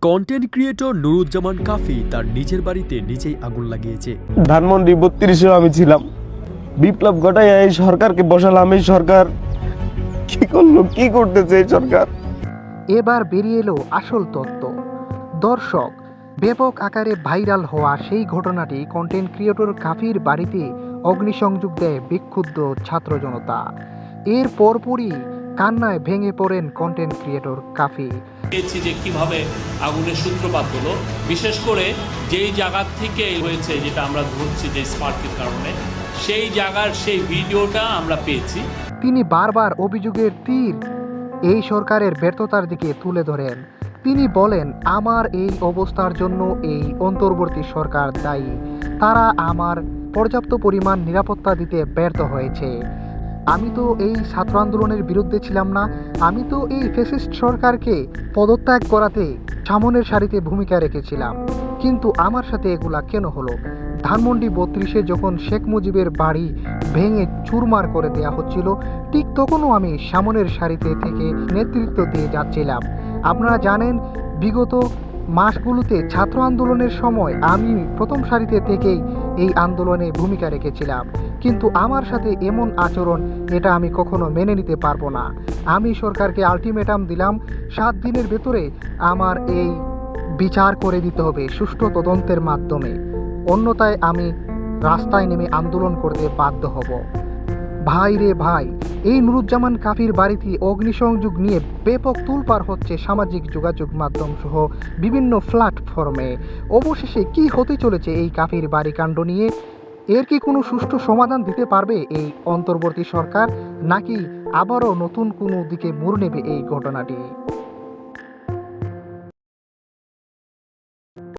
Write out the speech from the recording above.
Content creator Nuruzzaman কাফি তার নিজের বাড়িতে নিজেই আগুন লাগিয়েছে। ধানমন্ডি ৩২-এ আমি ছিলাম। বিপ্লব ঘটাই এই সরকারকে বসালাম। এই সরকার কি করলো, কি করতেছে এই সরকার? এবার বেরিয়ে এলো আসল তথ্য। দর্শক, ব্যাপক আকারে ভাইরাল হওয়া সেই ঘটনাটি কন্টেন্ট ক্রিয়েটর কাফির বাড়িতে অগ্নিসংযোগ দেয় বিক্ষুব্ধ ছাত্র জনতা। এর পরপরই কান্নায় ভেঙে পড়েন কন্টেন্ট ক্রিয়েটর কাফি। পেয়েছি যে কিভাবে আগুনের সূত্রপাত হলো, বিশেষ করে যেই জায়গা থেকে হয়েছে, যেটা আমরা ধরছি যে স্পার্কের কারণে, সেই জায়গার সেই ভিডিওটা আমরা পেয়েছি। তিনি বারবার অভিযোগের তীর এই সরকারের ব্যর্থতার দিকে তুলে ধরেন। তিনি বলেন, আমার এই অবস্থার জন্য এই অন্তর্বর্তী সরকার দায়ী। তারা আমার পর্যাপ্ত পরিমাণ নিরাপত্তা দিতে ব্যর্থ হয়েছে। আমি তো এই ছাত্র আন্দোলনের বিরুদ্ধে ছিলাম না। আমি তো এই ফ্যাসিস্ট সরকারকে পদত্যাগ করাতে সামনের সারিতে ভূমিকা রেখেছিলাম। কিন্তু আমার সাথে এগুলা কেন হলো? ধানমন্ডি ৩২-এ যখন শেখ মুজিবের বাড়ি ভেঙে চুরমার করে দেয়া হচ্ছিল, ঠিক তখনও আমি সামনের সারিতে থেকে নেতৃত্ব দিয়ে যাচ্ছিলাম। আপনারা জানেন, বিগত মাসগুলোতে ছাত্র আন্দোলনের সময় আমি প্রথম সারিতে থেকেই এই আন্দোলনে ভূমিকা রেখেছিলাম। কিন্তু আমার সাথে এমন আচরণ, এটা আমি কখনো মেনে নিতে পারবো না। আমি সরকারকে আলটিমেটাম দিলাম, ৭ দিনের ভেতরে আমার এই বিচার করে দিতে হবে সুষ্ঠু তদন্তের মাধ্যমে, অন্যথায় আমি রাস্তায় নেমে আন্দোলন করতে বাধ্য হব। ভাই রে ভাই, এই নুরুজ্জামান কাফির বাড়িতে অগ্নিসংযোগ নিয়ে ব্যাপক তোলপাড় হচ্ছে সামাজিক যোগাযোগ মাধ্যম সহ বিভিন্ন প্ল্যাটফর্মে। অবশেষে কি হতে চলেছে এই কাফির বাড়ি কাণ্ড নিয়ে? এর কি কোনো সুষ্ঠু সমাধান দিতে পারবে এই অন্তর্বর্তী সরকার, নাকি আবারও নতুন কোনো দিকে মোড় নেবে এই ঘটনাটি?